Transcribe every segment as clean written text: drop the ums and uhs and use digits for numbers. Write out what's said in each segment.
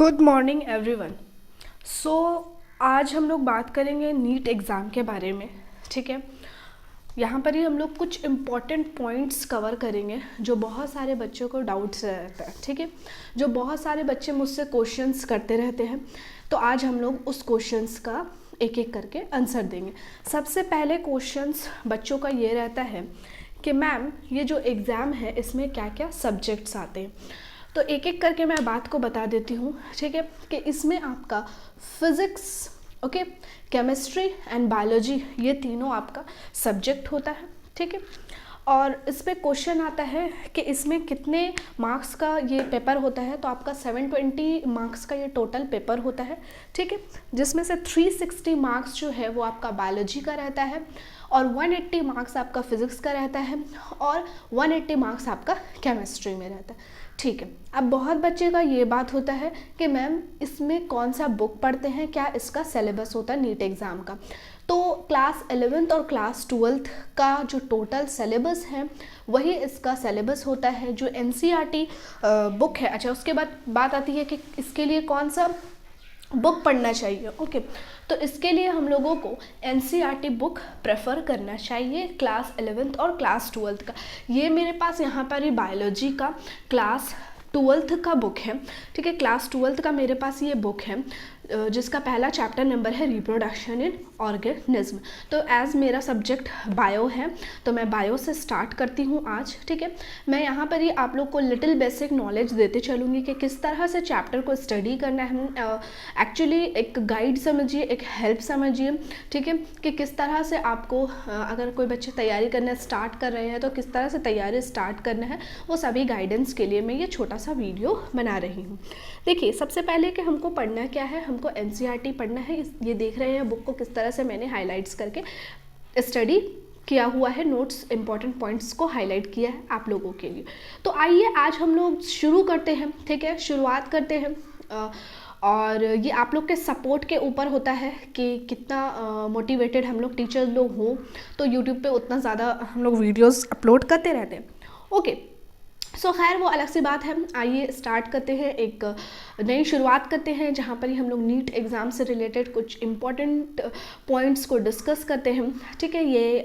Good morning everyone. सो आज हम लोग बात करेंगे नीट एग्ज़ाम के बारे में। ठीक है, यहाँ पर ही हम लोग कुछ इम्पॉर्टेंट पॉइंट्स कवर करेंगे जो बहुत सारे बच्चों को डाउट्स रहता है। ठीक है, जो बहुत सारे बच्चे मुझसे क्वेश्चंस करते रहते हैं, तो आज हम लोग उस क्वेश्चंस का एक एक करके आंसर देंगे। सबसे पहले क्वेश्चंस बच्चों का ये रहता है कि मैम ये जो एग्ज़ाम है इसमें क्या क्या सब्जेक्ट्स आते हैं। तो एक एक करके मैं बात को बता देती हूँ। ठीक है, कि इसमें आपका physics, okay, chemistry and biology, ये तीनों आपका सब्जेक्ट होता है। ठीक है, और इस पे क्वेश्चन आता है कि इसमें कितने मार्क्स का ये पेपर होता है। तो आपका 720 मार्क्स का ये टोटल पेपर होता है। ठीक है, जिसमें से 360 मार्क्स जो है वो आपका बायोलॉजी का रहता है और 180 मार्क्स आपका फिज़िक्स का रहता है और 180 मार्क्स आपका केमिस्ट्री में रहता है। ठीक है, अब बहुत बच्चे का ये बात होता है कि मैम इसमें कौन सा बुक पढ़ते हैं, क्या इसका सिलेबस होता है नीट एग्ज़ाम का। तो क्लास 11th और क्लास 12th का जो टोटल सिलेबस है वही इसका सिलेबस होता है, जो एनसीईआरटी बुक है। अच्छा, उसके बाद बात आती है कि इसके लिए कौन सा बुक पढ़ना चाहिए। ओके, तो इसके लिए हम लोगों को एनसीईआरटी बुक प्रेफर करना चाहिए क्लास 11th और क्लास 12th का। ये मेरे पास यहाँ पर ही बायोलॉजी का क्लास 12th का बुक है। ठीक है, क्लास 12th का मेरे पास ये बुक है जिसका पहला चैप्टर नंबर है रिप्रोडक्शन इन ऑर्गेनिज्म। तो एज़ मेरा सब्जेक्ट बायो है तो मैं बायो से स्टार्ट करती हूँ आज। ठीक है, मैं यहाँ पर ही आप लोग को लिटिल बेसिक नॉलेज देते चलूँगी कि किस तरह से चैप्टर को स्टडी करना है। एक्चुअली एक गाइड समझिए, एक हेल्प समझिए। ठीक है, कि किस तरह से आपको अगर कोई बच्चे तैयारी करना स्टार्ट कर रहे हैं तो किस तरह से तैयारी स्टार्ट करना है, वो सभी गाइडेंस के लिए मैं ये छोटा सा वीडियो बना रही हूँ। देखिए, सबसे पहले कि हमको पढ़ना क्या है, हमको एनसीईआरटी पढ़ना है। ये देख रहे हैं बुक को किस तरह से मैंने हाइलाइट्स करके स्टडी किया हुआ है, नोट्स, इंपॉर्टेंट पॉइंट्स को हाईलाइट किया है आप लोगों के लिए। तो आइए आज हम लोग शुरू करते हैं। ठीक है, शुरुआत करते हैं। और ये आप लोग के सपोर्ट के ऊपर होता है कि कितना मोटिवेटेड हम लोग टीचर्स लोग हों, तो यूट्यूब पे उतना ज़्यादा हम लोग वीडियोस अपलोड करते रहते हैं। ओके, सो खैर वो अलग सी बात है। आइए स्टार्ट करते हैं, एक नई शुरुआत करते हैं जहाँ पर ही हम लोग नीट एग्ज़ाम से रिलेटेड कुछ इम्पॉर्टेंट पॉइंट्स को डिस्कस करते हैं। ठीक है, ये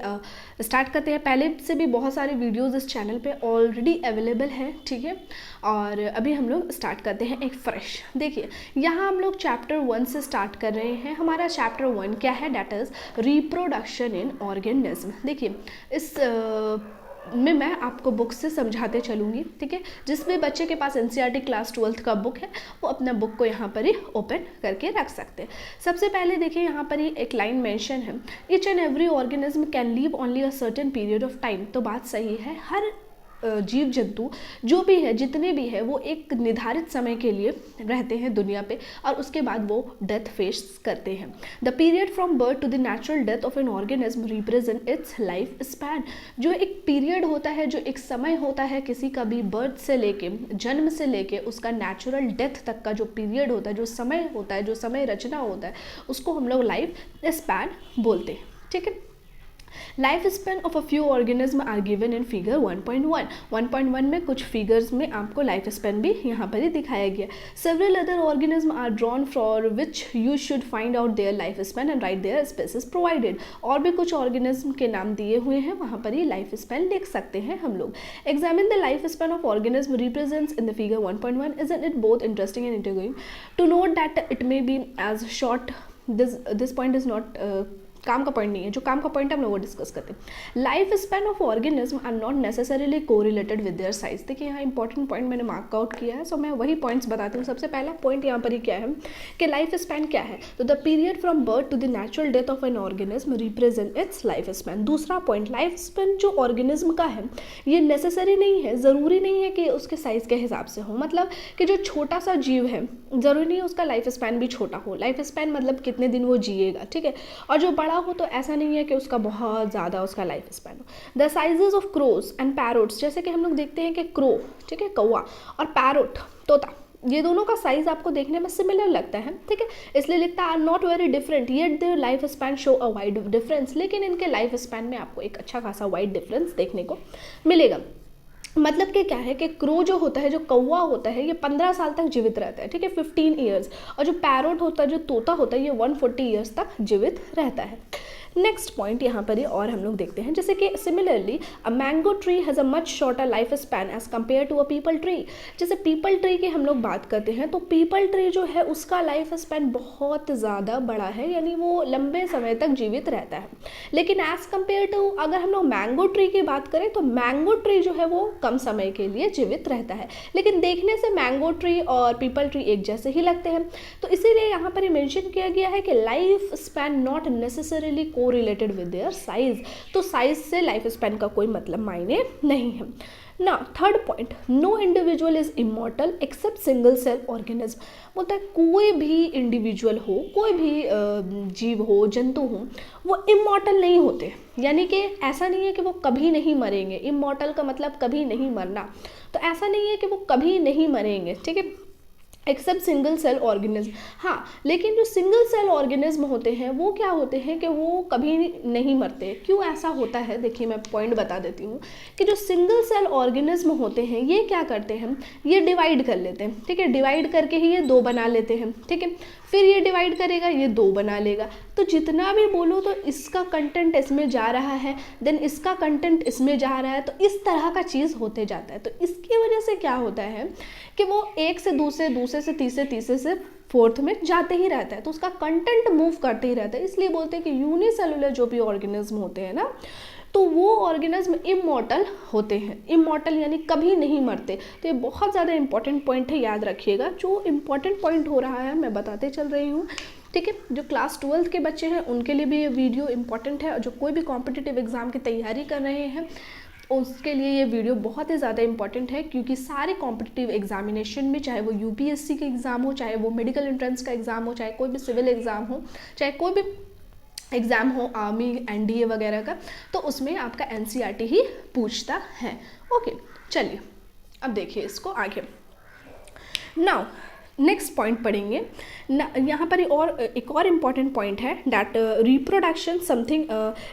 स्टार्ट करते हैं। पहले से भी बहुत सारे वीडियोस इस चैनल पे ऑलरेडी अवेलेबल हैं। ठीक है, और अभी हम लोग स्टार्ट करते हैं एक फ्रेश। देखिए, यहाँ हम लोग चैप्टर 1 से स्टार्ट कर रहे हैं। हमारा चैप्टर 1 क्या है, that is reproduction in organism. देखिए, इस में मैं आपको बुक से समझाते चलूँगी। ठीक है, जिस भी बच्चे के पास एनसीईआरटी क्लास 12th का बुक है वो अपना बुक को यहाँ पर ही ओपन करके रख सकते हैं। सबसे पहले देखिए, यहाँ पर ही एक लाइन मेंशन है, each and every organism can leave only a certain period of time. तो बात सही है, हर जीव जंतु जो भी है, जितने भी है, वो एक निर्धारित समय के लिए रहते हैं दुनिया पे और उसके बाद वो डेथ फेस करते हैं। The period from birth to the natural death of an organism represent its life span. जो एक पीरियड होता है, जो एक समय होता है किसी का भी, बर्थ से लेके, जन्म से लेके उसका नेचुरल डेथ तक का जो पीरियड होता है, जो समय होता है, जो समय रचना होता है, उसको हम लोग लाइफ स्पैन बोलते हैं। ठीक है, life span of a few organism are given in figure 1.1। 1.1 में कुछ फिगर्स में आपको लाइफ स्पैन भी यहाँ पर ही दिखाया गया। Several other organism are drawn for which you should find out their life span and write their species provided. और भी कुछ ऑर्गेनिज्म के नाम दिए हुए हैं, वहाँ पर ही लाइफ स्पैन लिख सकते हैं हम लोग। Examine the life span of organism represents in the figure 1.1। Isn't it both interesting and intriguing to note that it may be as short. This point is not काम का पॉइंट नहीं है, जो काम का पॉइंट हम लोग वो डिस्कस करते हैं। Life span of organism are not necessarily correlated with their size. देखिए, यहाँ इंपॉर्टेंट पॉइंट मैंने मार्क आउट किया है, सो मैं वही पॉइंट्स बताती हूँ। सबसे पहला पॉइंट यहाँ पर ही क्या है कि लाइफ स्पैन क्या है, तो the period from birth to the natural death of an organism represent its life span. दूसरा पॉइंट, लाइफ स्पैन जो ऑर्गेनिज्म का है ये नेसेसरी नहीं है, ज़रूरी नहीं है कि उसके साइज़ के हिसाब से हो। मतलब कि जो छोटा सा जीव है ज़रूरी नहीं है उसका लाइफ स्पैन भी छोटा हो। लाइफ स्पैन मतलब कितने दिन वो जिएगा। ठीक है, और जो बड़ा हो तो ऐसा नहीं है कि उसका बहुत ज़्यादा उसका लाइफ स्पैन हो। The sizes of crows and parrots, जैसे कि हम लोग देखते हैं कि क्रो, ठीक है, कौवा, और पैरोट, तोता, ये दोनों का साइज आपको देखने में सिमिलर लगता है। ठीक है, इसलिए लिखता है are not very different yet their life span show a wide difference. लेकिन इनके लाइफ स्पैन में आपको एक अच्छा खासा वाइड डिफरेंस देखने को मिलेगा। मतलब कि क्या है कि क्रो जो होता है, जो कौवा होता है, ये 15 साल तक जीवित रहता है, ठीक है, 15 ईयर्स। और जो पैरोट होता है, जो तोता होता है, ये 140 ईयर्स तक जीवित रहता है। नेक्स्ट पॉइंट यहाँ पर ही और हम लोग देखते हैं, जैसे कि similarly a mango tree has a much shorter life span as compare to a peepal tree. जैसे पीपल ट्री की हम लोग बात करते हैं तो पीपल ट्री जो है उसका लाइफ स्पैन बहुत ज़्यादा बड़ा है, यानी वो लंबे समय तक जीवित रहता है। लेकिन एज कम्पेयर टू अगर हम लोग मैंगो ट्री की बात करें तो मैंगो ट्री जो है वो कम समय के लिए जीवित रहता है। लेकिन देखने से मैंगो ट्री और पीपल ट्री एक जैसे ही लगते हैं, तो इसीलिए यहाँ पर मेंशन किया गया है कि life span not necessarily correlated with their size. तो साइज से लाइफ स्पैन का कोई मतलब मायने नहीं है ना। Third point, no individual is immortal except single cell organism. बोलता है कोई भी इंडिविजुअल हो, कोई भी जीव हो, जंतु हो, वो इमॉर्टल नहीं होते, यानी कि ऐसा नहीं है कि वो कभी नहीं मरेंगे। इमॉर्टल का मतलब कभी नहीं मरना, तो ऐसा नहीं है कि वो कभी नहीं मरेंगे, ठीक है, एक्सेप्ट सिंगल सेल ऑर्गेनिज्म। हाँ, लेकिन जो सिंगल सेल ऑर्गेनिज्म होते हैं वो क्या होते हैं कि वो कभी नहीं मरते। क्यों ऐसा होता है, देखिए मैं पॉइंट बता देती हूँ कि जो सिंगल सेल ऑर्गेनिज्म होते हैं ये क्या करते हैं, ये डिवाइड कर लेते हैं, ठीक है, डिवाइड करके ही ये 2 बना लेते हैं, ठीक है, फिर ये डिवाइड करेगा, ये 2 बना लेगा, तो जितना भी बोलो तो इसका कंटेंट इसमें जा रहा है, देन इसका कंटेंट इसमें जा रहा है, तो इस तरह का चीज़ होते जाता है। तो इसकी वजह से क्या होता है कि वो एक से दूसरे, दूसरे से तीसरे, तीसरे से फोर्थ में जाते ही रहता है, तो उसका कंटेंट मूव करते ही रहता है। इसलिए बोलते हैं कि यूनिसेलुलर जो भी ऑर्गेनिज्म होते हैं ना, तो वो ऑर्गेनिज्म इमॉर्टल होते हैं। इमॉर्टल यानी कभी नहीं मरते। तो ये बहुत ज़्यादा इंपॉर्टेंट पॉइंट है, याद रखिएगा। जो इंपॉर्टेंट पॉइंट हो रहा है मैं बताते चल रही हूँ, ठीक है। जो क्लास 12th के बच्चे हैं उनके लिए भी ये वीडियो इंपॉर्टेंट है, और जो कोई भी कॉम्पिटिटिव एग्जाम की तैयारी कर रहे हैं उसके लिए ये वीडियो बहुत ही ज़्यादा इंपॉर्टेंट है, क्योंकि सारे कॉम्पिटिटिव एग्जामिनेशन में, चाहे वो यूपीएससी का एग्ज़ाम हो, चाहे वो मेडिकल एंट्रेंस का एग्ज़ाम हो, चाहे कोई भी सिविल एग्ज़ाम हो, चाहे कोई भी एग्ज़ाम हो आर्मी, एनडीए वगैरह का, तो उसमें आपका एनसीईआरटी ही पूछता है। ओके, चलिए अब देखिए इसको आगे। नाउ नेक्स्ट पॉइंट पढ़ेंगे यहाँ पर और एक और इम्पॉर्टेंट पॉइंट है, डैट रिप्रोडक्शन समथिंग,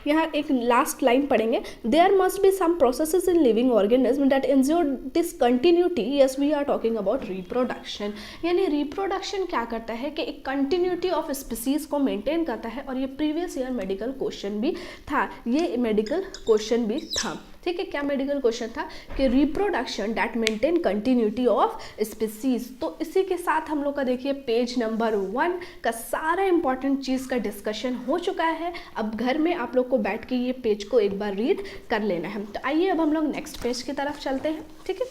यहाँ एक लास्ट लाइन पढ़ेंगे, there must be some processes in living organism that ensure this continuity. Yes, we are talking about reproduction. यानी रिप्रोडक्शन क्या करता है कि एक कंटिन्यूटी ऑफ स्पीसीज को मेंटेन करता है, और ये प्रीवियस ईयर मेडिकल क्वेश्चन भी था, ये मेडिकल क्वेश्चन भी था, ठीक है। क्या मेडिकल क्वेश्चन था कि reproduction that maintain continuity of species. तो इसी के साथ हम लोग का देखिए पेज नंबर 1 का सारा इंपॉर्टेंट चीज़ का डिस्कशन हो चुका है। अब घर में आप लोग को बैठ के ये पेज को एक बार रीड कर लेना है। तो आइए अब हम लोग नेक्स्ट पेज की तरफ चलते हैं, ठीक है।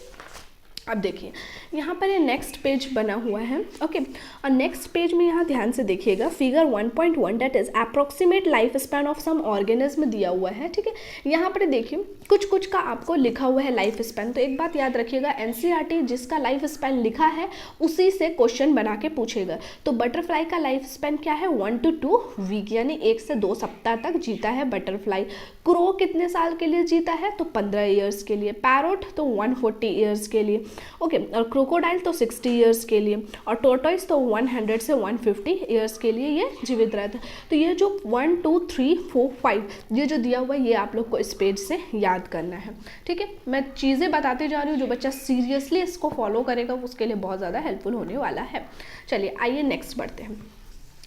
अब देखिए यहाँ पर ये नेक्स्ट पेज बना हुआ है, ओके। और नेक्स्ट पेज में यहाँ ध्यान से देखिएगा, figure 1.1 that is approximate life span of some organism दिया हुआ है, ठीक है। यहाँ पर देखिए कुछ कुछ का आपको लिखा हुआ है लाइफ स्पैन। तो एक बात याद रखिएगा, एनसीईआरटी जिसका लाइफ स्पैन लिखा है उसी से क्वेश्चन बना के पूछेगा। तो बटरफ्लाई का लाइफ स्पैन क्या है, 1 to 2 वीक, यानी 1 से 2 सप्ताह तक जीता है बटरफ्लाई। क्रो कितने साल के लिए जीता है, तो 15 ईयर्स के लिए। पैरोट तो 140 ईयर्स के लिए, ओके। और क्रोकोडाइल तो 60 ईयर्स के लिए, और टोर्टोइस तो 100 से 150 ईयर्स के लिए ये जीवित रहता है। तो ये जो 1 2 3 4 5 ये जो दिया हुआ है, ये आप लोग को इस पेज से याद करना है, ठीक है। मैं चीज़ें बताते जा रही हूँ, जो बच्चा सीरियसली इसको फॉलो करेगा उसके लिए बहुत ज़्यादा हेल्पफुल होने वाला है। चलिए आइए नेक्स्ट बढ़ते हैं।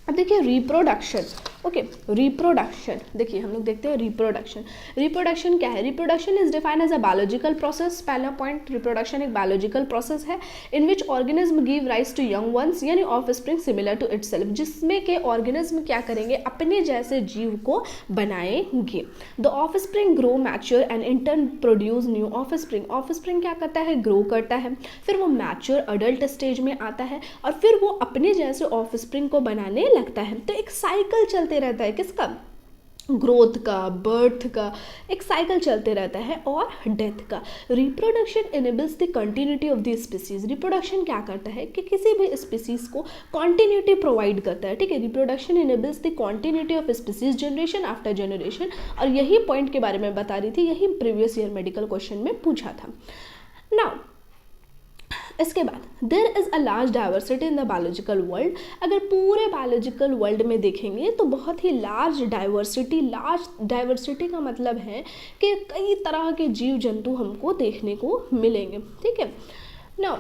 अब देखिए रिप्रोडक्शन, ओके। रिप्रोडक्शन देखिए हम लोग देखते हैं रिप्रोडक्शन। रिप्रोडक्शन क्या है, reproduction is defined as a biological process. पहला पॉइंट, रिप्रोडक्शन एक बायोलॉजिकल प्रोसेस है in which organism give rise to young ones, यानी ऑफस्प्रिंग सिमिलर टू इटसेल्फ, जिसमें के ऑर्गेनिज्म क्या करेंगे, अपने जैसे जीव को बनाएंगे। The offspring grow, mature and in turn produce new offspring. Offspring क्या करता है, ग्रो करता है, फिर वो मैच्योर अडल्ट स्टेज में आता है, और फिर वो अपने जैसे ऑफस्प्रिंग को बनाने लगता है। तो एक साइकिल चलते रहता है, किसका, ग्रोथ का, बर्थ का, एक साइकिल चलते रहता है, और डेथ का। Reproduction enables the continuity of the species. Reproduction क्या करता है कि किसी भी स्पीसीज को कंटिन्यूटी प्रोवाइड करता है, ठीक है। Reproduction enables the continuity of species generation after generation, और यही पॉइंट के बारे में बता रही थी, यही प्रीवियस ईयर मेडिकल क्वेश्चन में पूछा था। नाउ इसके बाद there is a large diversity in the biological world. अगर पूरे बायोलॉजिकल वर्ल्ड में देखेंगे तो बहुत ही लार्ज डाइवर्सिटी का मतलब है कि कई तरह के जीव जंतु हमको देखने को मिलेंगे, ठीक है। Now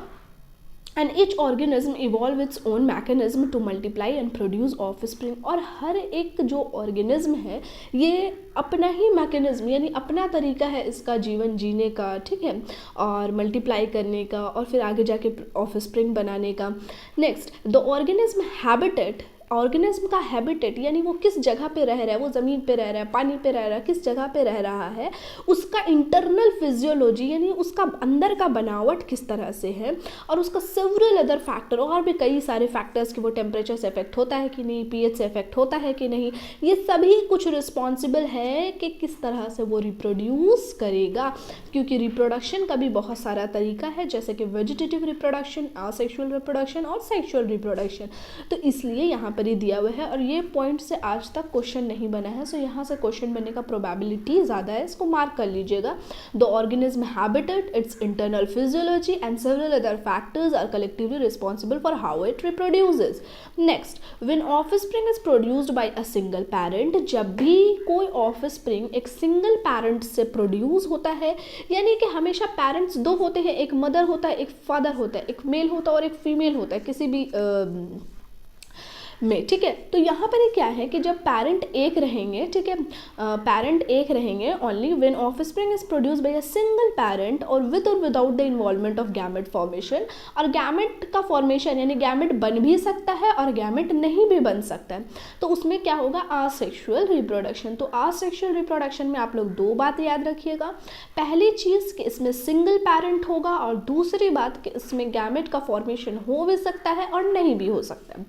and each organism evolve its own mechanism to multiply and produce offspring. और हर एक जो ऑर्गेनिज्म है ये अपना ही मैकेनिज्म यानी अपना तरीका है इसका जीवन जीने का, ठीक है, और मल्टीप्लाई करने का और फिर आगे जाके ऑफस्प्रिंग बनाने का। Next, the organism habitat, organism का हैबिटेट यानी वो किस जगह पे रह रहा है, वो ज़मीन पे रह रहा है, पानी पे रह रहा है, किस जगह पे रह रहा है, उसका इंटरनल फिजियोलॉजी यानी उसका अंदर का बनावट किस तरह से है, और उसका सेवरल अदर फैक्टर, और भी कई सारे फैक्टर्स कि वो टेम्परेचर से इफेक्ट होता है कि नहीं, पीएच से इफेक्ट होता है कि नहीं, ये सभी कुछ रिस्पॉन्सिबल है कि किस तरह से वो रिप्रोड्यूस करेगा। क्योंकि रिप्रोडक्शन का भी बहुत सारा तरीका है, जैसे कि वेजिटेटिव रिप्रोडक्शन, असेक्सुअल रिप्रोडक्शन और सेक्सुअल रिप्रोडक्शन। तो इसलिए यहाँ पर ही दिया हुआ है और ये पॉइंट से आज तक क्वेश्चन नहीं बना है, सो यहाँ से क्वेश्चन बनने का प्रोबेबिलिटी ज़्यादा है, इसको मार्क कर लीजिएगा। The organism habitat, its internal physiology and several other factors are collectively responsible for how it reproduces. Next, when offspring is produced by a single parent, जब भी कोई ऑफस्प्रिंग एक सिंगल पैरेंट से प्रोड्यूस होता है, यानी कि हमेशा पेरेंट्स दो होते हैं, एक मदर होता है, एक फादर होता है, एक मेल होता है और एक फीमेल होता है किसी भी में, ठीक है। तो यहाँ पर ये क्या है कि जब पेरेंट एक रहेंगे, ठीक है, पेरेंट एक रहेंगे only when offspring is produced by a single parent और विद और without the involvement of gamete formation. और गैमेट का फॉर्मेशन यानी गैमेट बन भी सकता है और गैमेट नहीं भी बन सकता है, तो उसमें क्या होगा, असेक्सुअल रिप्रोडक्शन। तो असेक्सुअल रिप्रोडक्शन में आप लोग दो बात याद रखिएगा, पहली चीज़ कि इसमें सिंगल पेरेंट होगा और दूसरी बात कि इसमें गैमेट का फॉर्मेशन हो भी सकता है और नहीं भी हो सकता है।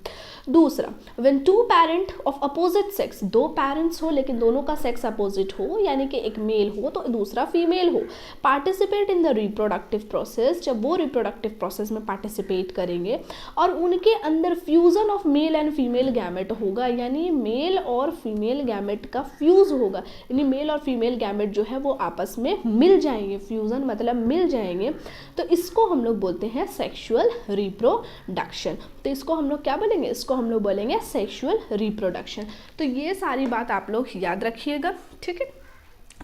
दूसरा, when two parent of opposite sex, दो पेरेंट्स हो लेकिन दोनों का सेक्स अपोजिट हो, यानी कि एक मेल हो तो दूसरा फीमेल हो, participate in the reproductive process, जब वो रिप्रोडक्टिव प्रोसेस में पार्टिसिपेट करेंगे और उनके अंदर fusion of male and female gamete होगा, यानी मेल और फीमेल गैमेट का फ्यूज होगा, यानी मेल और फीमेल गैमेट जो है वो आपस में मिल जाएंगे, फ्यूजन मतलब मिल जाएंगे, तो इसको हम लोग बोलते हैं सेक्सुअल रिप्रोडक्शन। तो इसको हम लोग क्या बोलेंगे, इसको हम लोग बोलेंगे सेक्सुअल रिप्रोडक्शन। तो ये सारी बात आप लोग याद रखिएगा, ठीक है।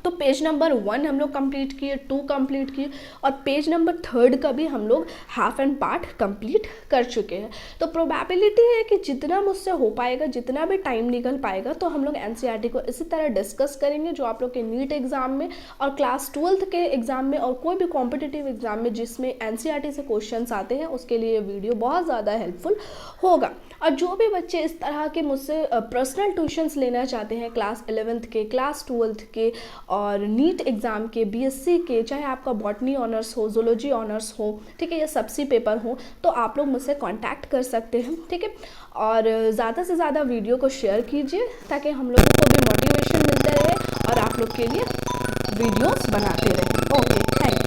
तो पेज नंबर 1 हम लोग कंप्लीट किए, 2 कंप्लीट किए और पेज नंबर 3 का भी हम लोग हाफ एंड पार्ट कंप्लीट कर चुके हैं। तो प्रोबेबिलिटी है कि जितना मुझसे हो पाएगा, जितना भी टाइम निकल पाएगा, तो हम लोग एनसीईआरटी को इसी तरह डिस्कस करेंगे जो आप लोग के नीट एग्जाम में और क्लास 12th के एग्जाम में और कोई भी कॉम्पिटिटिव एग्जाम में जिसमें एनसीईआरटी से क्वेश्चन आते हैं उसके लिए वीडियो बहुत ज़्यादा हेल्पफुल होगा। और जो भी बच्चे इस तरह के मुझसे पर्सनल ट्यूशन्स लेना चाहते हैं, क्लास 11th के, क्लास 12th के और नीट एग्ज़ाम के, बीएससी के, चाहे आपका बॉटनी ऑनर्स हो, जूलॉजी ऑनर्स हो, ठीक है, या सबसी पेपर हो, तो आप लोग मुझसे कांटेक्ट कर सकते हैं, ठीक है। और ज़्यादा से ज़्यादा वीडियो को शेयर कीजिए ताकि हम लोगों को भी मोटिवेशन मिलता रहे और आप लोग के लिए वीडियोस बनाते रहें। Okay, thank you.